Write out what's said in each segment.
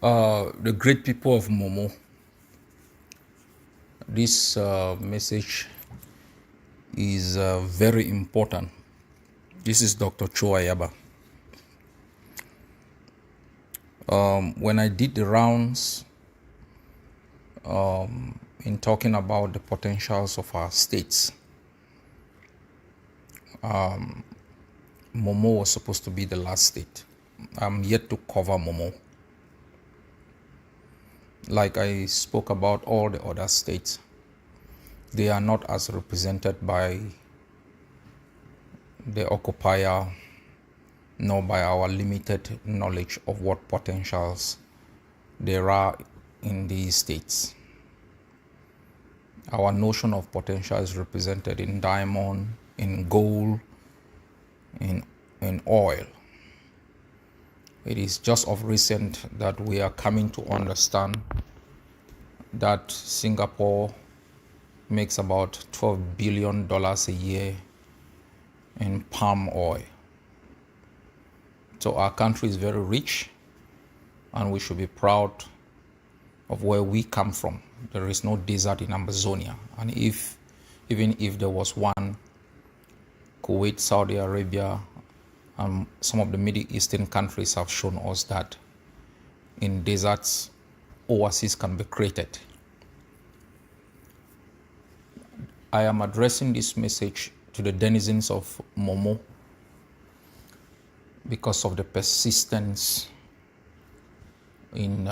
The great people of MOMO, this message is very important. This is Dr. Ayaba. When I did the rounds in talking about the potentials of our states, MOMO was supposed to be the last state. I'm yet to cover MOMO. Like I spoke about all the other states, they are not as represented by the occupier nor by our limited knowledge of what potentials there are in these states. Our notion of potential is represented in diamond, in gold, in oil. It is just of recent that we are coming to understand that Singapore makes about $12 billion a year in palm oil. So our country is very rich and we should be proud of where we come from. There is no desert in Amazonia. And even if there was one, Kuwait, Saudi Arabia, and some of the Middle Eastern countries have shown us that in deserts, oases can be created. I am addressing this message to the denizens of MOMO because of the persistence in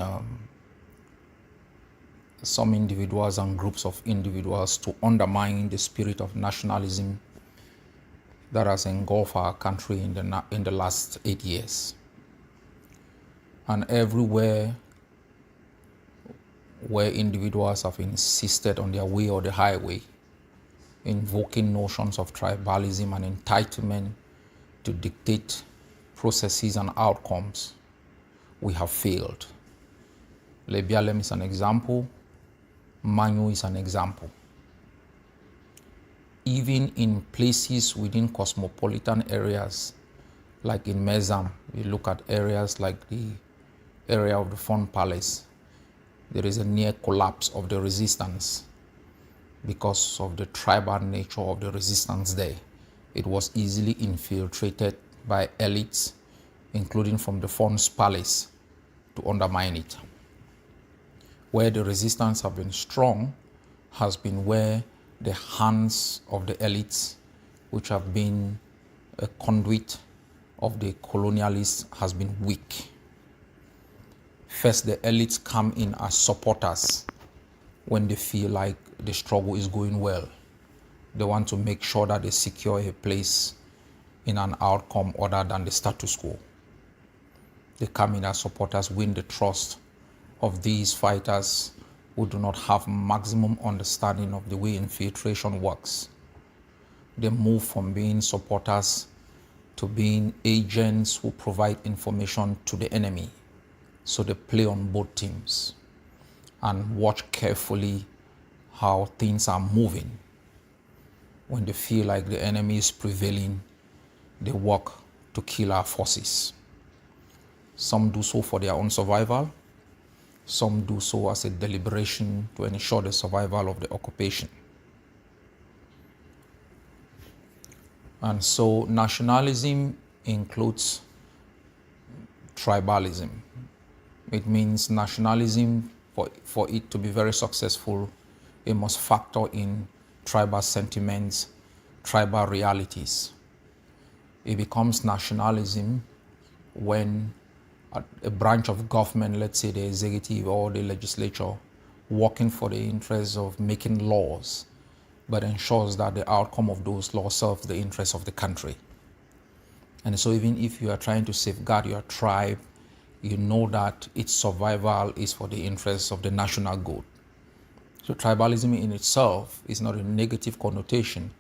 some individuals and groups of individuals to undermine the spirit of nationalism that has engulfed our country in the last 8 years. And everywhere where individuals have insisted on their way or the highway, invoking notions of tribalism and entitlement to dictate processes and outcomes, we have failed. Lebialem is an example. Manu is an example. Even in places within cosmopolitan areas, like in Mezam, you look at areas like the area of the Fon Palace, there is a near collapse of the resistance because of the tribal nature of the resistance there. It was easily infiltrated by elites, including from the Fon's Palace, to undermine it. Where the resistance have been strong has been where the hands of the elites, which have been a conduit of the colonialists, has been weak. First, the elites come in as supporters when they feel like the struggle is going well. They want to make sure that they secure a place in an outcome other than the status quo. They come in as supporters, win the trust of these fighters who do not have maximum understanding of the way infiltration works. They move from being supporters to being agents who provide information to the enemy. So they play on both teams and watch carefully how things are moving. When they feel like the enemy is prevailing, they work to kill our forces. Some do so for their own survival. Some do so as a deliberation to ensure the survival of the occupation. And so nationalism includes tribalism. It means nationalism, for it to be very successful, it must factor in tribal sentiments, tribal realities. It becomes nationalism when a branch of government, let's say the executive or the legislature, working for the interests of making laws, but ensures that the outcome of those laws serves the interests of the country. And so even if you are trying to safeguard your tribe, you know that its survival is for the interests of the national good. So tribalism in itself is not a negative connotation.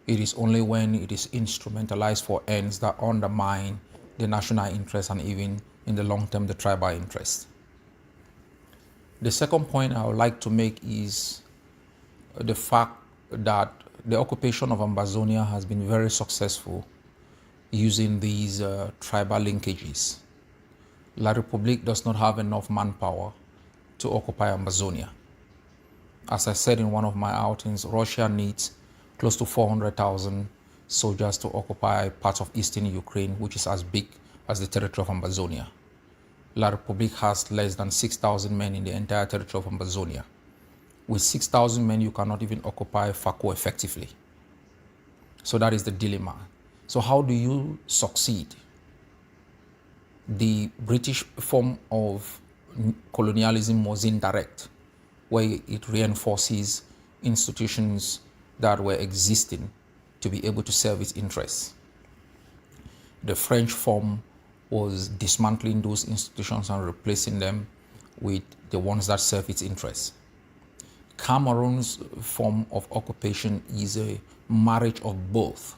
It is only when it is instrumentalized for ends that undermine the national interest and even in the long term the tribal interest. The second point I would like to make is the fact that the occupation of Amazonia has been very successful using these tribal linkages. La Republique does not have enough manpower to occupy Amazonia. As I said in one of my outings, Russia needs close to 400,000 soldiers to occupy parts of eastern Ukraine, which is as big as the territory of Amazonia. La Republique has less than 6,000 men in the entire territory of Amazonia. With 6,000 men, you cannot even occupy Fako effectively. So that is the dilemma. So how do you succeed? The British form of colonialism was indirect, where it reinforces institutions that were existing to be able to serve its interests. The French form was dismantling those institutions and replacing them with the ones that serve its interests. Cameroon's form of occupation is a marriage of both,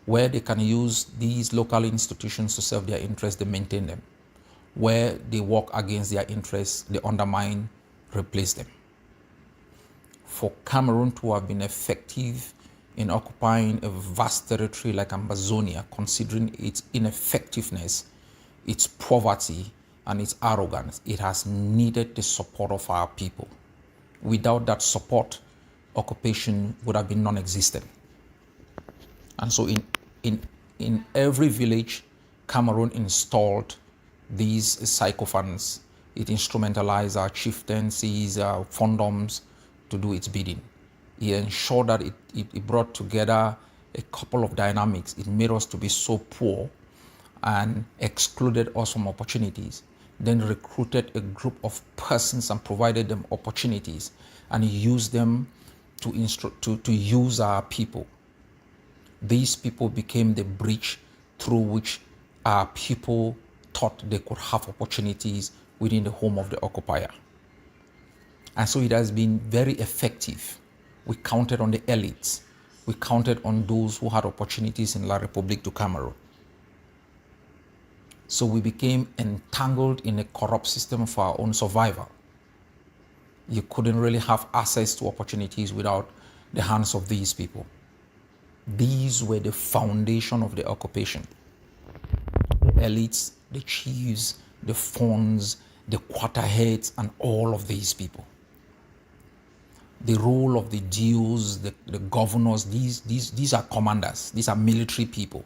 where they can use these local institutions to serve their interests, they maintain them. Where they work against their interests, they undermine, replace them. For Cameroon to have been effective in occupying a vast territory like Amazonia, considering its ineffectiveness, its poverty, and its arrogance, it has needed the support of our people. Without that support, occupation would have been non-existent. And so in every village, Cameroon installed these sycophants. It instrumentalized our chieftaincies, our fondoms to do its bidding. It ensured that it brought together a couple of dynamics. It made us to be so poor and excluded us from opportunities. Then recruited a group of persons and provided them opportunities and used them to use our people. These people became the bridge through which our people thought they could have opportunities within the home of the occupier. And so it has been very effective. We counted on the elites. We counted on those who had opportunities in La République du Cameroon. So we became entangled in a corrupt system for our own survival. You couldn't really have access to opportunities without the hands of these people. These were the foundation of the occupation. The elites, the chiefs, the fonds, the quarter heads, and all of these people. The role of the dues, the governors, these are commanders. These are military people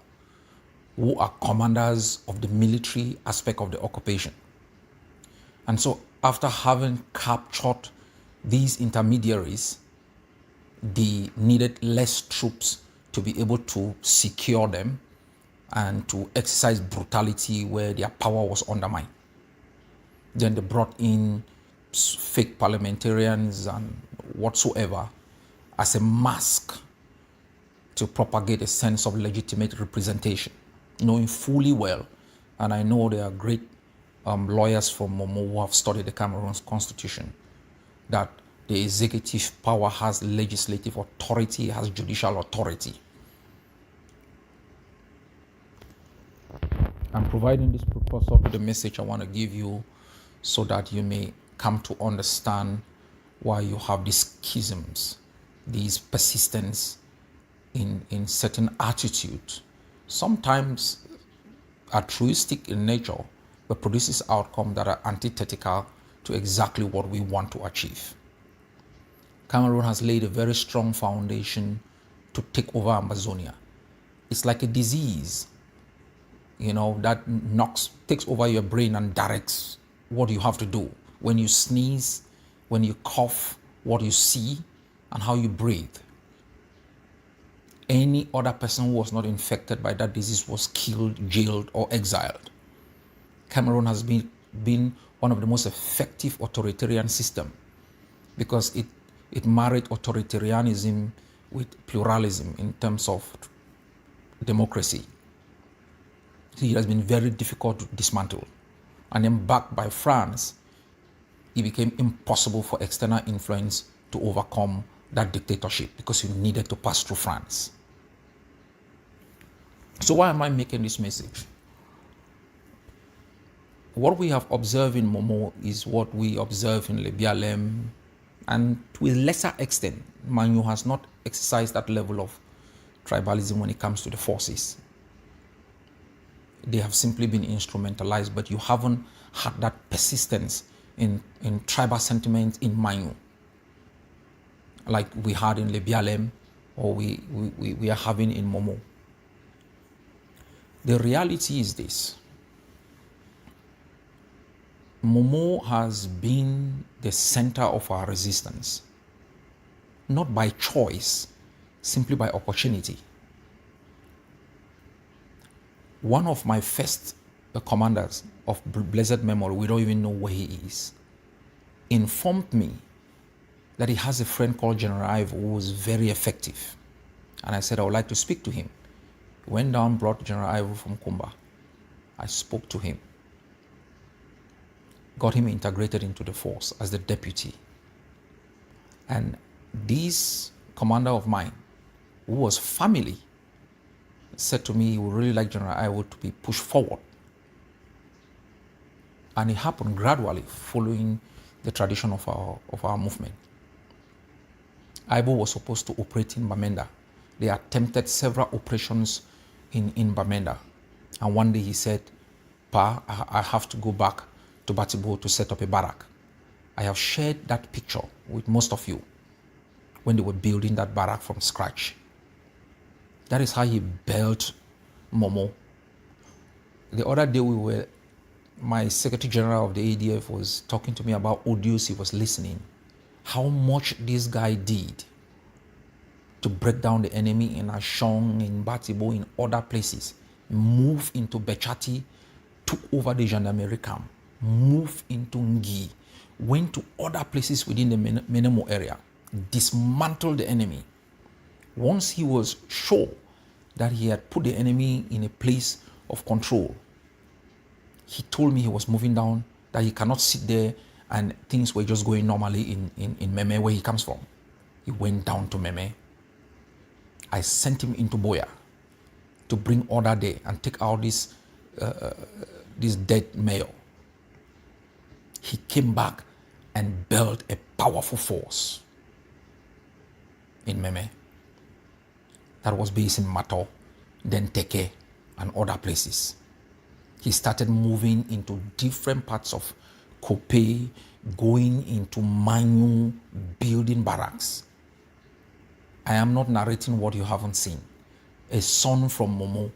who are commanders of the military aspect of the occupation. And so after having captured these intermediaries, they needed less troops to be able to secure them and to exercise brutality where their power was undermined. Then they brought in fake parliamentarians and whatsoever as a mask to propagate a sense of legitimate representation, knowing fully well, and I know there are great lawyers from MOMO who have studied the Cameroon's constitution, that the executive power has legislative authority, has judicial authority. I'm providing this precursor to the message I want to give you so that you may come to understand why you have these schisms, these persistence in certain attitudes, sometimes altruistic in nature, but produces outcomes that are antithetical to exactly what we want to achieve. Cameroon has laid a very strong foundation to take over Amazonia. It's like a disease, that takes over your brain and directs what you have to do. When you sneeze, when you cough, what you see, and how you breathe. Any other person who was not infected by that disease was killed, jailed, or exiled. Cameroon has been one of the most effective authoritarian systems because it married authoritarianism with pluralism in terms of democracy. It has been very difficult to dismantle. And then backed by France, it became impossible for external influence to overcome that dictatorship because you needed to pass through France. So why am I making this message? What we have observed in MOMO is what we observe in Lebialem, and to a lesser extent, Manu has not exercised that level of tribalism when it comes to the forces. they have simply been instrumentalized, but you haven't had that persistence in tribal sentiments in Manyu, like we had in Lebialem, or we are having in Momo. The reality is this: Momo has been the center of our resistance, not by choice, simply by opportunity. One of my first commanders of blessed memory, we don't even know where he is, informed me that he has a friend called General Ivo who was very effective. And I said, I would like to speak to him. He went down, brought General Ivo from Kumba. I spoke to him, got him integrated into the force as the deputy. And this commander of mine, who was family, said to me he would really like General Ivo to be pushed forward. And it happened gradually following the tradition of our movement. Ivo was supposed to operate in Bamenda. They attempted several operations in Bamenda. And one day he said, Pa, I have to go back to Batibo to set up a barrack. I have shared that picture with most of you when they were building that barrack from scratch. That is how he built Momo. The other day my Secretary General of the ADF was talking to me about audios he was listening, how much this guy did to break down the enemy in Ashong, in Batibo, in other places, move into Bechati, took over the gendarmerie camp, moved into Ngi, went to other places within the Menemo area, dismantled the enemy. Once he was sure that he had put the enemy in a place of control, he told me he was moving down, that he cannot sit there and things were just going normally in Meme, where he comes from. He went down to Meme. I sent him into Boya to bring order there and take out this dead male. He came back and built a powerful force in Meme that was based in Mato, then Teke, and other places. He started moving into different parts of Kope, going into Manyu, building barracks. I am not narrating what you haven't seen. A son from Momo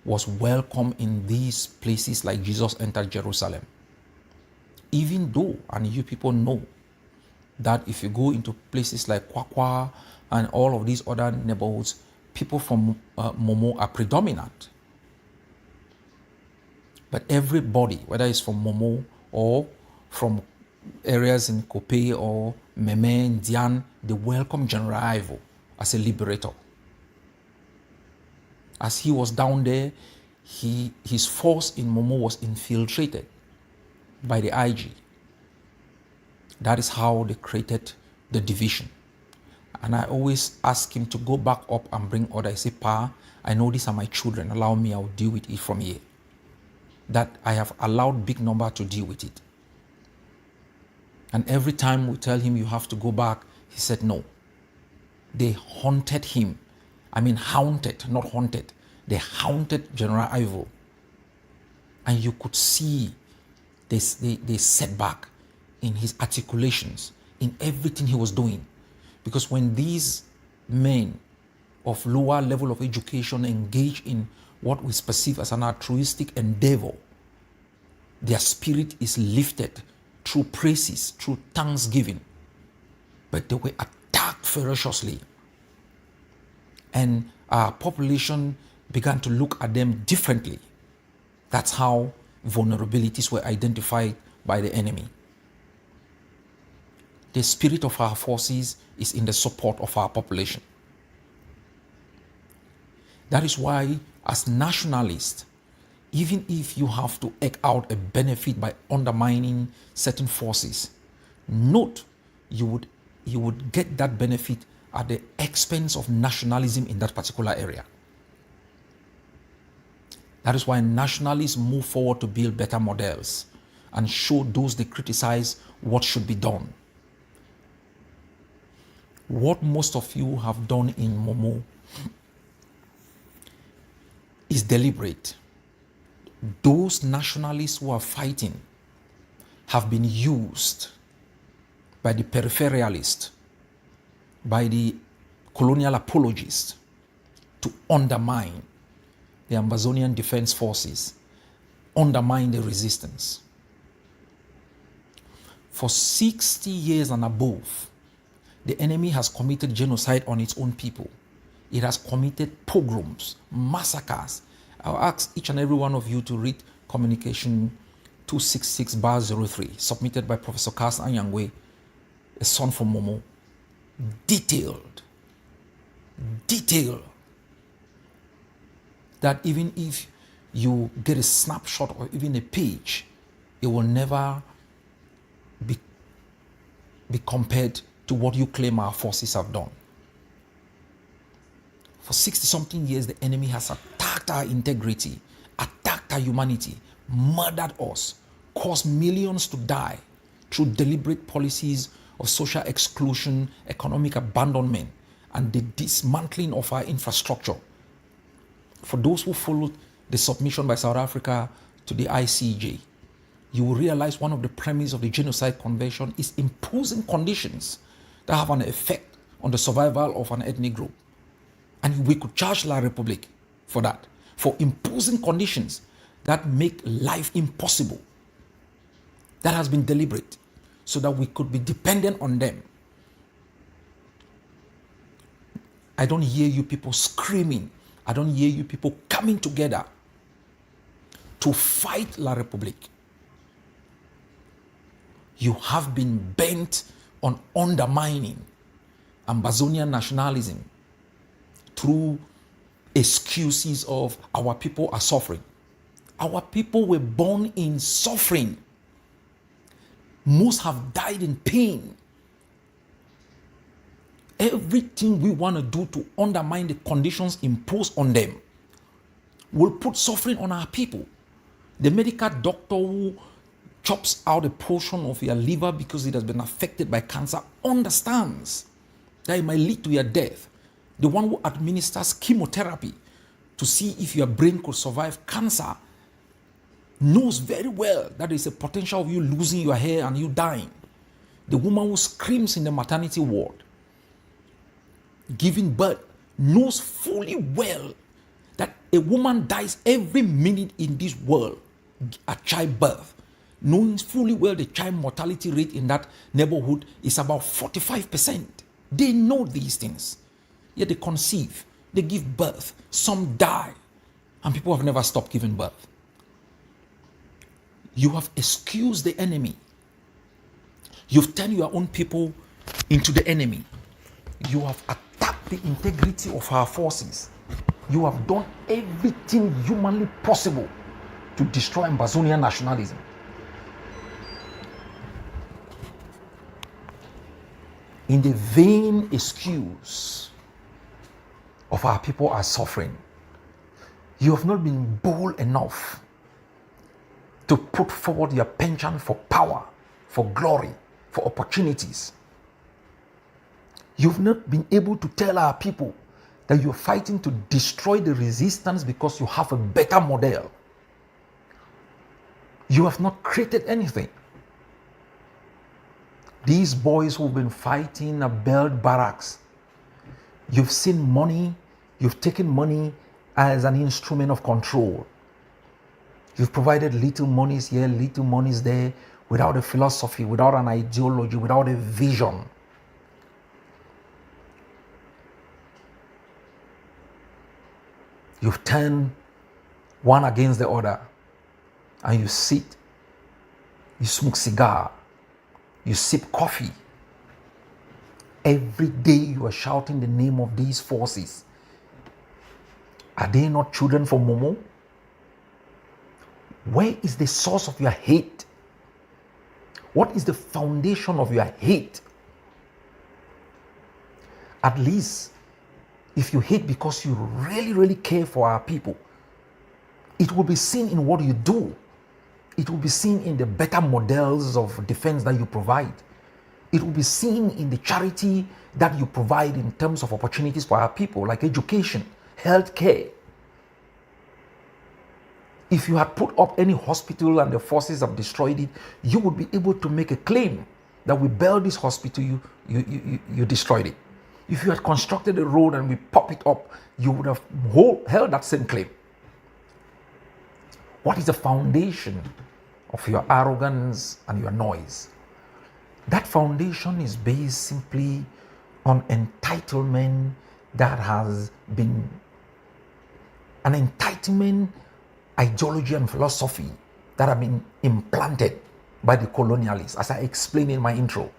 was welcome in these places like Jesus entered Jerusalem. Even though, and you people know, that if you go into places like Kwakwa and all of these other neighborhoods, people from Momo are predominant. But everybody, whether it's from Momo or from areas in Kope or Meme, Dian, they welcome General Ivo as a liberator. As he was down there, his force in Momo was infiltrated by the IG. That is how they created the division. And I always ask him to go back up and bring order. I say, Pa, I know these are my children. Allow me, I'll deal with it from here. That I have allowed big number to deal with it. And every time we tell him you have to go back, he said no. They haunted him. I mean haunted, not haunted. They haunted General Ivo. And you could see they setback in his articulations, in everything he was doing. Because when these men of lower level of education engage in what we perceive as an altruistic endeavor, their spirit is lifted through praises, through thanksgiving. But they were attacked ferociously. And our population began to look at them differently. That's how vulnerabilities were identified by the enemy. The spirit of our forces is in the support of our population. That is why, as nationalists, even if you have to eke out a benefit by undermining certain forces, note you would get that benefit at the expense of nationalism in that particular area. That is why nationalists move forward to build better models and show those they criticize what should be done. What most of you have done in Momo is deliberate. Those nationalists who are fighting have been used by the peripheralists, by the colonial apologists to undermine the Amazonian Defense Forces, undermine the resistance. For 60 years and above, the enemy has committed genocide on its own people. It has committed pogroms, massacres. I'll ask each and every one of you to read Communication 266-03, submitted by Professor Carson Anyangwe, a son from MOMO. Detailed, that even if you get a snapshot or even a page, it will never be compared to what you claim our forces have done. For 60-something years, the enemy has attacked our integrity, attacked our humanity, murdered us, caused millions to die through deliberate policies of social exclusion, economic abandonment, and the dismantling of our infrastructure. For those who followed the submission by South Africa to the ICJ, you will realize one of the premises of the Genocide Convention is imposing conditions that have an effect on the survival of an ethnic group. And we could charge La République for that, for imposing conditions that make life impossible. That has been deliberate, so that we could be dependent on them. I don't hear you people screaming. I don't hear you people coming together to fight La République. You have been bent on undermining Amazonian nationalism through excuses of our people are suffering. Our people were born in suffering. Most have died in pain. Everything we want to do to undermine the conditions imposed on them will put suffering on our people. The medical doctor who chops out a portion of your liver because it has been affected by cancer understands that it might lead to your death. The one who administers chemotherapy to see if your brain could survive cancer knows very well that there is a potential of you losing your hair and you dying. The woman who screams in the maternity ward giving birth knows fully well that a woman dies every minute in this world at childbirth, knowing fully well the child mortality rate in that neighborhood is about 45%. They know these things. Yet they conceive, they give birth, some die, and people have never stopped giving birth. You have excused the enemy. You've turned your own people into the enemy. You have attacked the integrity of our forces. You have done everything humanly possible to destroy Amazonian nationalism. In the vain excuse of our people are suffering, you have not been bold enough to put forward your penchant for power, for glory, for opportunities. You've not been able to tell our people that you're fighting to destroy the resistance because you have a better model. You have not created anything. These boys who've been fighting have built barracks. You've seen money, you've taken money as an instrument of control. You've provided little monies here, little monies there, without a philosophy, without an ideology, without a vision. You've turned one against the other, and you sit, you smoke cigar, you sip coffee. Every day you are shouting the name of these forces. Are they not children from MOMO? Where is the source of your hate? What is the foundation of your hate? At least, if you hate because you really, really care for our people, it will be seen in what you do. It will be seen in the better models of defense that you provide. It will be seen in the charity that you provide in terms of opportunities for our people, like education, healthcare. If you had put up any hospital and the forces have destroyed it, you would be able to make a claim that we built this hospital, you destroyed it. If you had constructed a road and we pop it up, you would have held that same claim. What is the foundation of your arrogance and your noise? That foundation is based simply on entitlement that has been an entitlement ideology and philosophy that have been implanted by the colonialists, as I explained in my intro.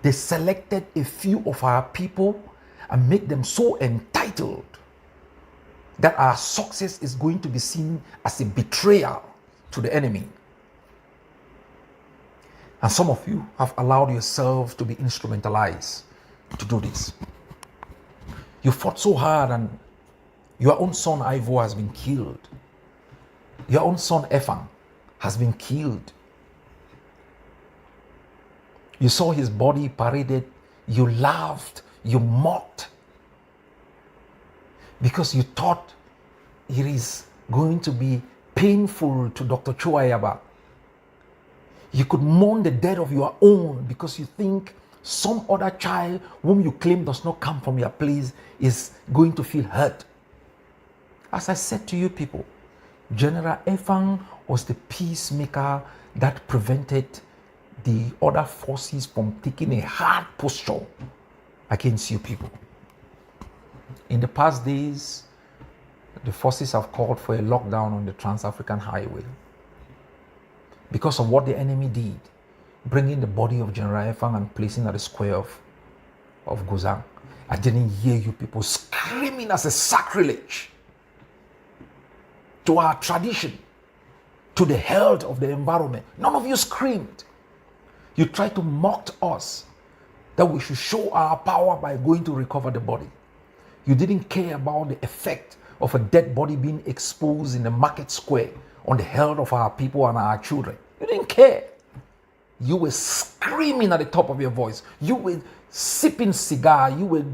They selected a few of our people and make them so entitled that our success is going to be seen as a betrayal to the enemy. And some of you have allowed yourselves to be instrumentalized to do this. You fought so hard and your own son Ivo has been killed. Your own son Efan has been killed. You saw his body paraded. You laughed. You mocked. Because you thought it is going to be painful to Dr. Ayaba. You could mourn the death of your own because you think some other child whom you claim does not come from your place is going to feel hurt. As I said to you people, General Efang was the peacemaker that prevented the other forces from taking a hard posture against you people. In the past days, the forces have called for a lockdown on the Trans-African Highway because of what the enemy did, bringing the body of General Efang and placing at the square of Guzang. I didn't hear you people screaming as a sacrilege to our tradition, to the health of the environment. None of you screamed. You tried to mock us that we should show our power by going to recover the body. You didn't care about the effect of a dead body being exposed in the market square on the health of our people and our children. You didn't care. You were screaming at the top of your voice. You were sipping cigar. You were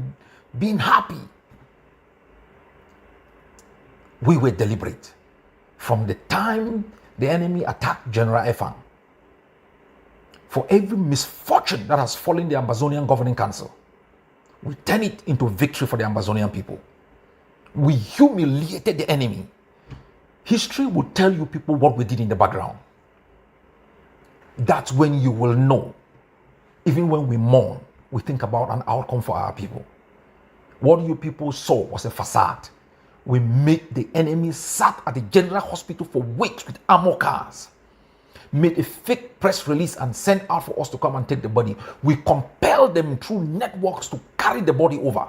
being happy. We were deliberate. From the time the enemy attacked General Efang, for every misfortune that has fallen the Amazonian Governing Council, we turn it into victory for the Amazonian people. We humiliated the enemy. History will tell you people what we did in the background. That's when you will know. Even when we mourn, we think about an outcome for our people. What you people saw was a facade. We made the enemy sat at the general hospital for weeks with armor cars. Made a fake press release and sent out for us to come and take the body. We compelled them through networks to carry the body over.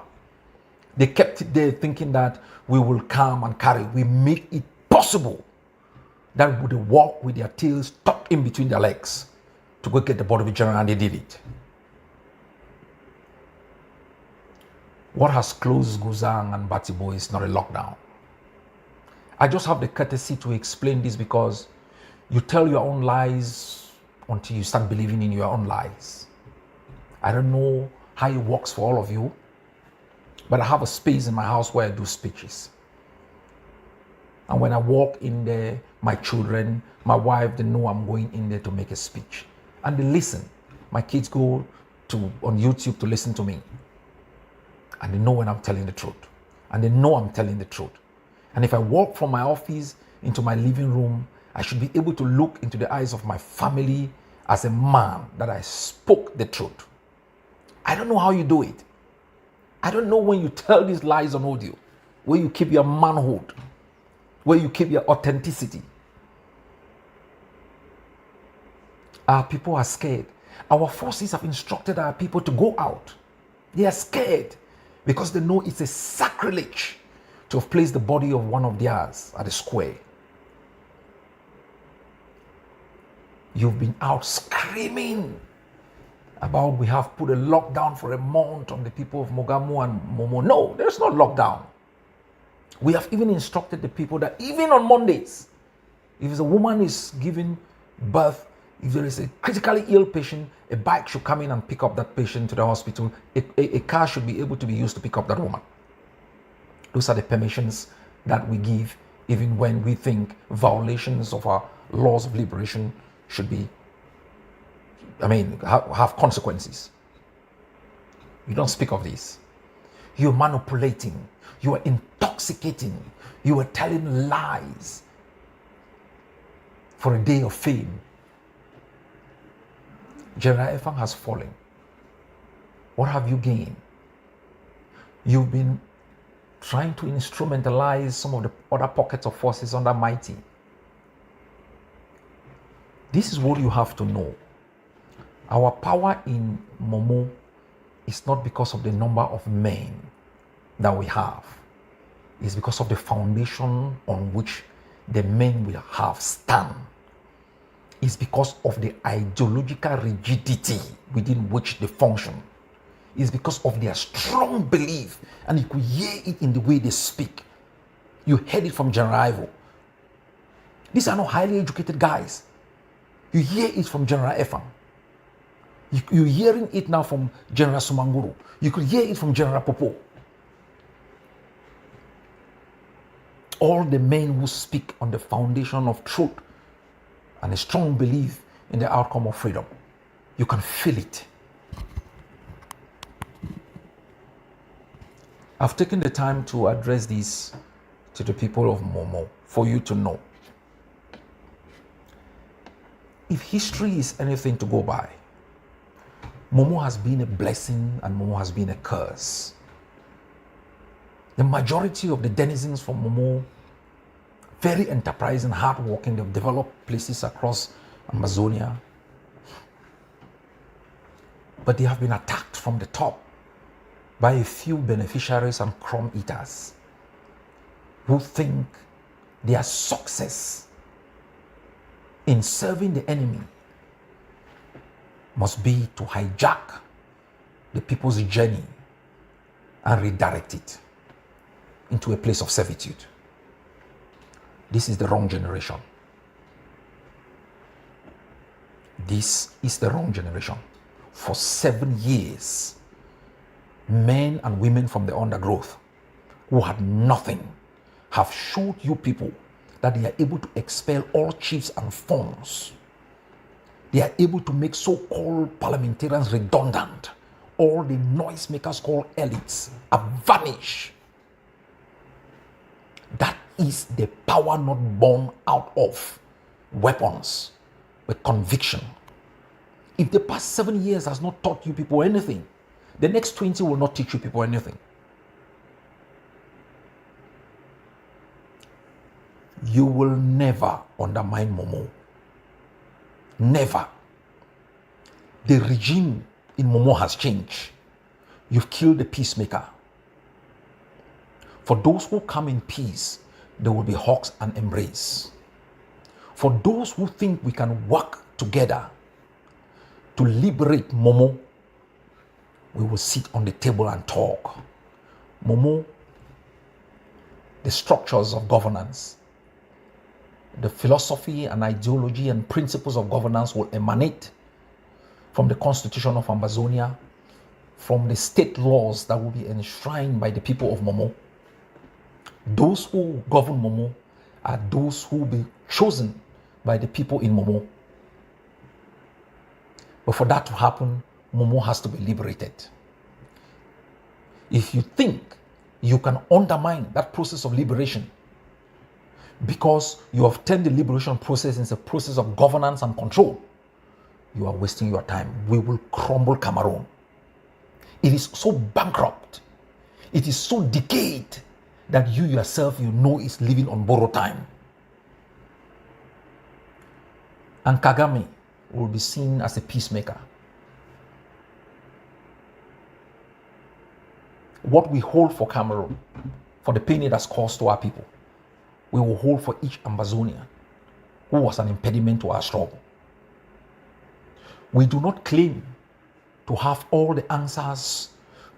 They kept it there thinking that we will come and carry. We make it possible that would walk with their tails tucked in between their legs to go get the body of the general, and they did it. What has closed Guzang and Batibo is not a lockdown. I just have the courtesy to explain this because you tell your own lies until you start believing in your own lies. I don't know how it works for all of you, but I have a space in my house where I do speeches. And when I walk in there, my children, my wife, they know I'm going in there to make a speech. And they listen. My kids go on YouTube to listen to me. And they know when I'm telling the truth. And they know I'm telling the truth. And if I walk from my office into my living room, I should be able to look into the eyes of my family as a man that I spoke the truth. I don't know how you do it. I don't know when you tell these lies on audio, where you keep your manhood, where you keep your authenticity. Our people are scared. Our forces have instructed our people to go out. They are scared because they know it's a sacrilege to have placed the body of one of theirs at a square. You've been out screaming about we have put a lockdown for a month on the people of Mogamo and MOMO. No, there's no lockdown. We have even instructed the people that even on Mondays, if a woman is giving birth, if there is a critically ill patient, a bike should come in and pick up that patient to the hospital. A car should be able to be used to pick up that woman. Those are the permissions that we give even when we think violations of our laws of liberation should be, have consequences. You don't speak of this. You're manipulating. You are intoxicating. You are telling lies for a day of fame. General Efang has fallen. What have you gained? You've been trying to instrumentalize some of the other pockets of forces under Mighty. This is what you have to know. Our power in MOMO is not because of the number of men that we have. It's because of the foundation on which the men we have stand. It's because of the ideological rigidity within which they function. It's because of their strong belief, and you could hear it in the way they speak. You heard it from General Ivo. These are not highly educated guys. You hear it from General Efang. You're hearing it now from General Sumanguru. You could hear it from General Popo. All the men who speak on the foundation of truth and a strong belief in the outcome of freedom. You can feel it. I've taken the time to address this to the people of MOMO for you to know. If history is anything to go by, MOMO has been a blessing and MOMO has been a curse. The majority of the denizens from MOMO, very enterprising, hardworking, they've developed places across Amazonia. But they have been attacked from the top by a few beneficiaries and crumb eaters who think their success in serving the enemy must be to hijack the people's journey and redirect it into a place of servitude. This is the wrong generation. This is the wrong generation. For 7 years, men and women from the undergrowth who had nothing have showed you people that they are able to expel all chiefs and fawns. They are able to make so-called parliamentarians redundant. All the noisemakers called elites are vanished. That is the power not born out of weapons, but conviction. If the past 7 years has not taught you people anything, the next 20 will not teach you people anything. You will never undermine MOMO. Never. The regime in MOMO has changed. You've killed the peacemaker. For those who come in peace, there will be hugs and embrace. For those who think we can work together to liberate MOMO, we will sit on the table and talk. MOMO, the structures of governance, the philosophy and ideology and principles of governance will emanate from the Constitution of Amazonia, from the state laws that will be enshrined by the people of MOMO. Those who govern MOMO are those who will be chosen by the people in MOMO. But for that to happen, MOMO has to be liberated. If you think you can undermine that process of liberation because you have turned the liberation process into a process of governance and control, you are wasting your time. We will crumble Cameroon. It is so bankrupt. It is so decayed that you yourself, you know, is living on borrowed time. And Kagame will be seen as a peacemaker. What we hold for Cameroon, for the pain it has caused to our people, we will hold for each Amazonian who was an impediment to our struggle. We do not claim to have all the answers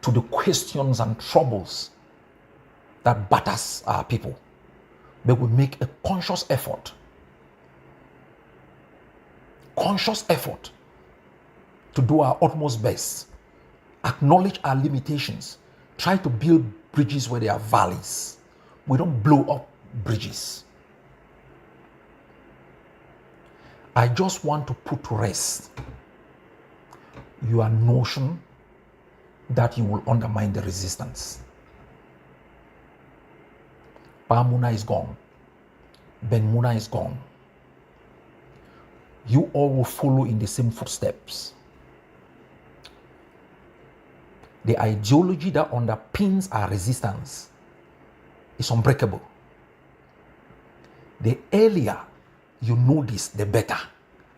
to the questions and troubles that batters our people, but we make a conscious effort to do our utmost best, acknowledge our limitations, try to build bridges where there are valleys. We don't blow up bridges. I just want to put to rest your notion that you will undermine the resistance. Pamuna is gone. Ben Muna is gone. You all will follow in the same footsteps. The ideology that underpins our resistance is unbreakable. The earlier you know this, the better.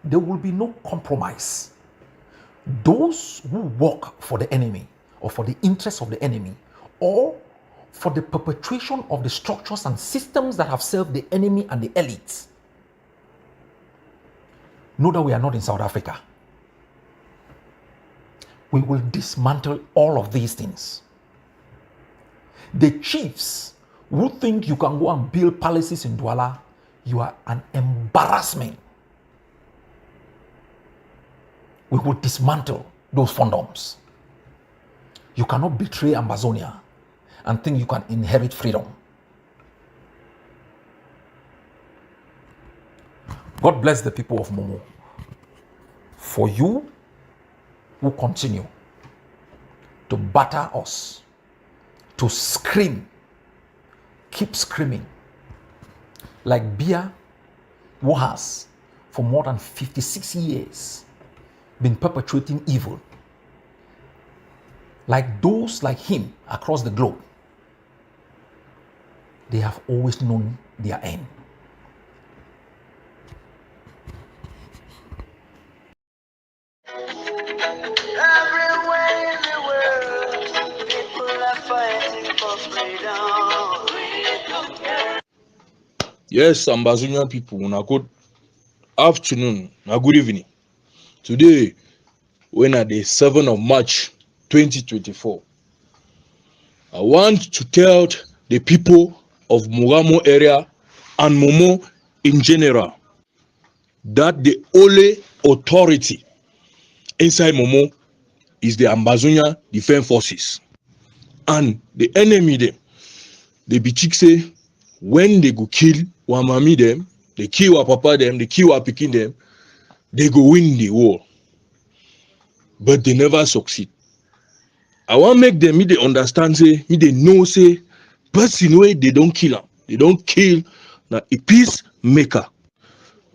There will be no compromise. Those who work for the enemy or for the interests of the enemy or for the perpetuation of the structures and systems that have served the enemy and the elites know that we are not in South Africa. We will dismantle all of these things. The chiefs who think you can go and build palaces in Douala, you are an embarrassment. We will dismantle those condoms. You cannot betray Amazonia and think you can inherit freedom. God bless the people of MOMO. For you who continue to batter us, to scream, keep screaming, like Bia, who has for more than 56 years been perpetrating evil, like those like him across the globe. They have always known their end. Yes, Ambazonian people, una good afternoon, a good evening. Today, when at the 7th of March 2024, I want to tell the people of Muramo area and Momo in general that the only authority inside Momo is the Ambazonian Defense Forces. And the enemy they be say when they go kill one mommy them, they kill our papa them, they kill our pikin them, they go win the war. But they never succeed. I want make them me they understand say, me they know say, person way they don't kill them. They don't kill na a peacemaker.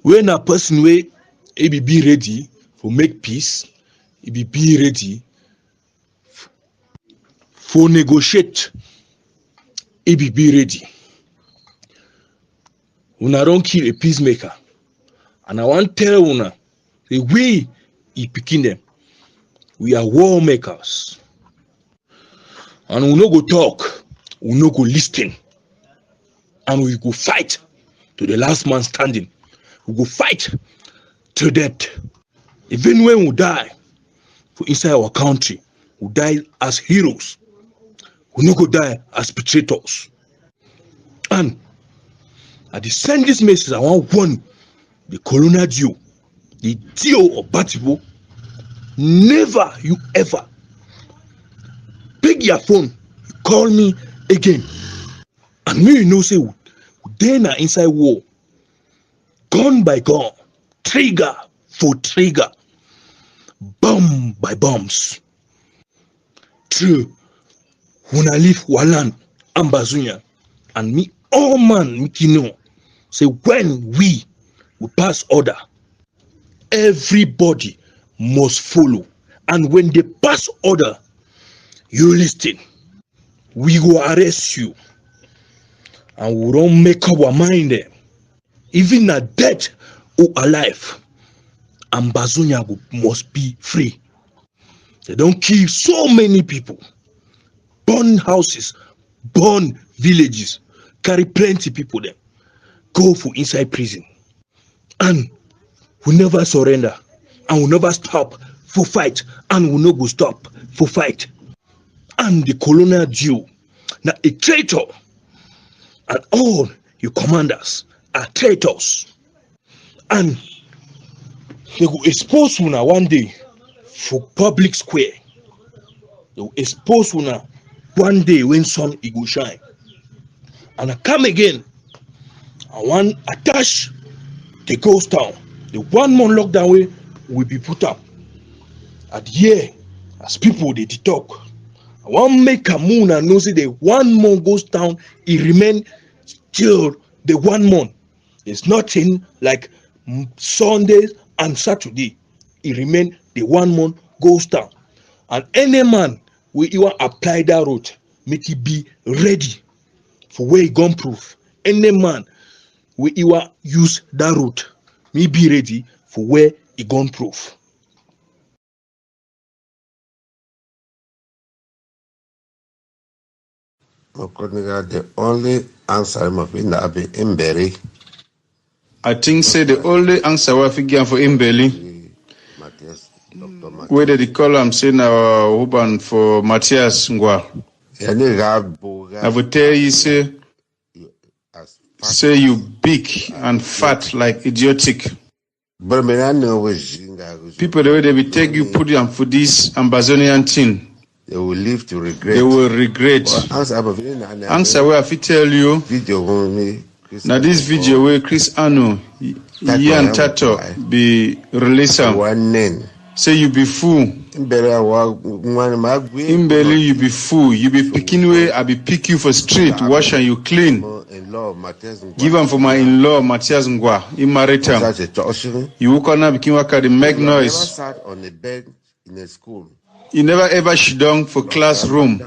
When a person way he be ready for make peace, he be ready for negotiate, he be ready. Una don't kill a peacemaker. And I want tell una, the way he picking them, we are war makers. And we no go talk, we no go listen. And we go fight to the last man standing. We go fight to death. Even when we die for inside our country, we die as heroes. We no go die as betrayers. And at the send this message, I want warn the colonial Jew, the Dio of Batibo, never you ever pick your phone, call me again. And me you know say then are inside war, gun by gun, trigger for trigger, bomb by bombs. True, when I leave Walan, Ambazunia, and me all man me know say when we pass order, everybody must follow. And when they pass order, you listen. We go arrest you. And we don't make up our mind there. Even at death or alive, Ambazonia must be free. They don't kill so many people. Burn houses, burn villages, carry plenty people there. Go for inside prison. And we never surrender. And we never stop for fight. And we no go stop for fight. And the colonial Jew, now a traitor, and all your commanders are traitors. And they will expose una one day for public square. They will expose una one day when sun it go shine. And I come again and one attach the ghost town. The 1 month lockdown way will be put up. At here, as people they talk, I want make a moon and know say the 1 month ghost town it remain till the 1 month. It's nothing like Sundays and Saturday. It remain the 1 month ghost town. And any man will even apply that road, make it be ready for where he gone proof. Any man will even use that road, me be ready for where he gone proof. The only answer I'm in the Imberi. I think say the only answer we figure for Imbeli, Matthias, Dr. where Matthias. they call him say now Uban for Matthias Ngwa. I would tell you say you big and fat like idiotic. People the way they will take you put them for this Amazonian thing. They will live to regret. They will regret. Answer where I fit tell you. Now this video where Chris Ano, Ian Tato be release am. Say you be fool. Imbeli you be fool. You be picking way. I be pick you for street. Wash and you clean. Give am for my in-law Matthias Ngwa. He married him. You walk on up, became the make noise. Sat on a bed in a school. You never ever sit down for classroom.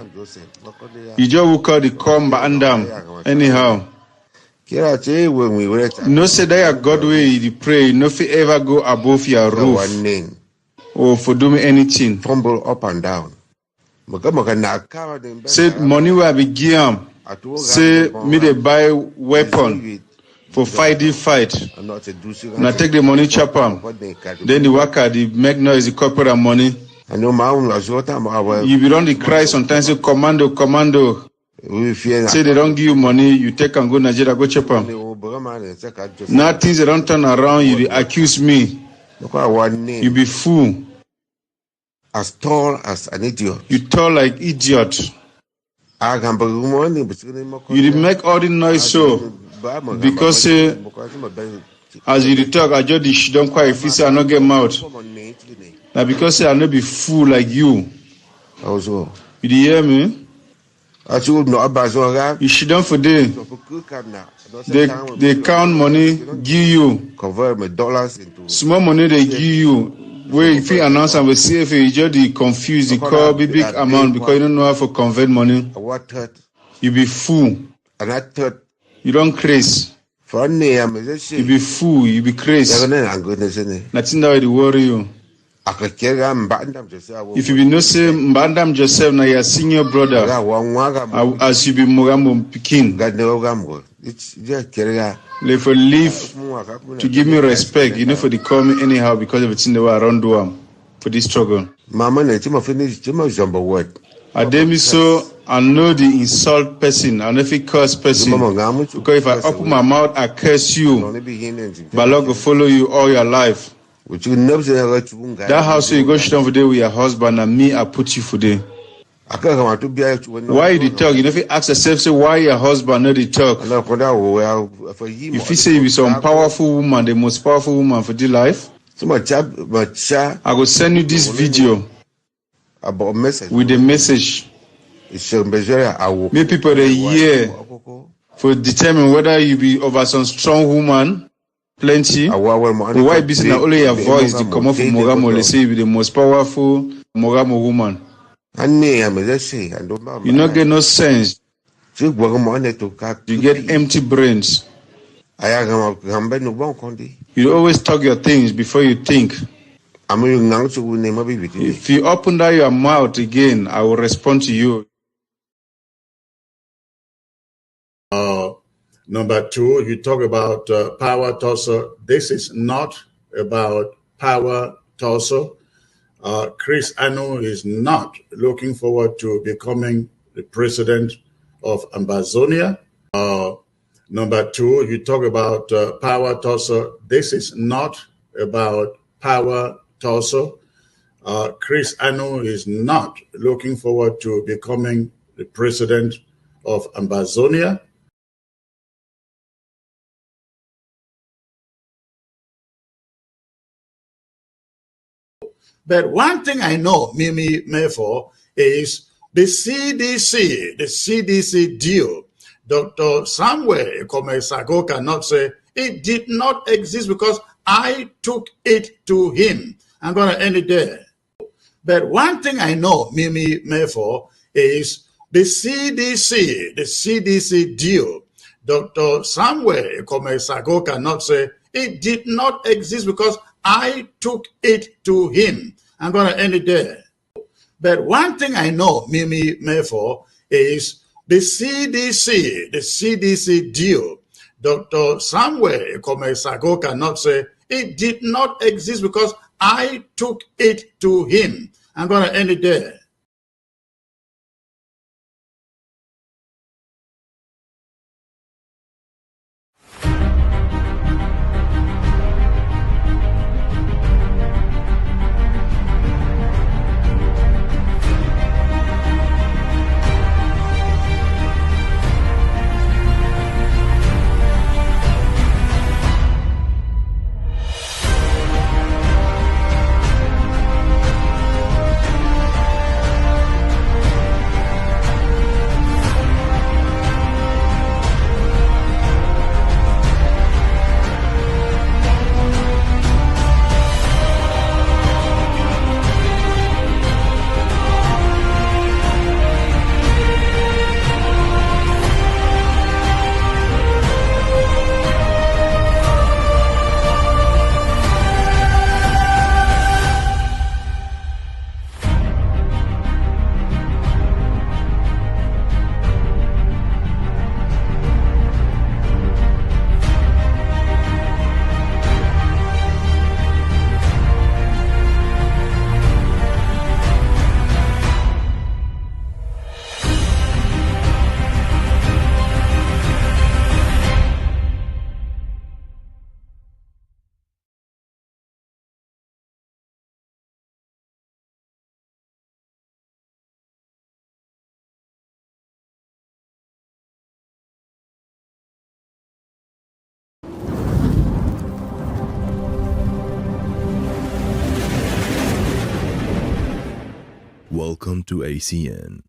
You just walk out the comb and down. Anyhow. When we were No say that God way you pray. No fit ever go above your roof or for doing anything. Fumble up and down. Say money will be give. Say me they buy weapon for fight. And I take the money chop am. Then the worker the make noise the corporate money. You be on the cry sometimes say commando. Say they don't give you money, you take and go Nigeria, go chop am. Now things they don't turn around, you dey accuse me. You be fool. As tall as an idiot. You tall like idiot. You dey make all the noise so because as you dey talk, I just dey shit down quiet. If you say I no get mouth, now because say I no be fool like you. Also, You dey hear me? you You shit down for day. They count money, give you. convert my dollars into Small money they give you. Where if you announce and we see if you just dey confused, you call big amount because you don't know how to convert money. what third, You be fool. and that third You don't craze. for name You be fool. You be craze. Nothing that will worry you. If you be no say Mbandam Joseph na your senior brother, as you be Mogamo Pikin, they for live to give me respect. You know for the call me anyhow because of the thing they were around do for this struggle. Ademi so I know the insult person, I know if it curse person. Because if I open my mouth, I curse you. But Lord will follow you all your life. That house where you go shit down for day with your husband and me, I put you for day. Why you talk? You know if you ask yourself, say why your husband not the talk? If you say you be some powerful woman, the most powerful woman for the life, I will send you this video with the message. Make people they hear for determine whether you be over some strong woman. Plenty. Why be saying only your voice to come off from Mogamo? Let's say you be the most powerful Mogamo woman. You not get no sense. You get empty brains. You always talk your things before you think. If you open that your mouth again, I will respond to you. Number two, you talk about power tussle. This is not about power tussle. Chris Ano is not looking forward to becoming the president of Amazonia. Number two, you talk about power tussle. This is not about power tussle. Chris Ano is not looking forward to becoming the president of Amazonia. But one thing I know, Mimi Mayfor, is the CDC deal. Dr. Samuel Komesago cannot say it did not exist because I took it to him. I'm going to end it there. But one thing I know, Mimi Mayfor, is the CDC deal. Dr. Samuel Komesago cannot say it did not exist because I took it to him. I'm going to end it there. But one thing I know, Mimi Mayfor, is the CDC deal. Dr. Samuel Komesago cannot say it did not exist because I took it to him. I'm going to end it there. Welcome to ACN.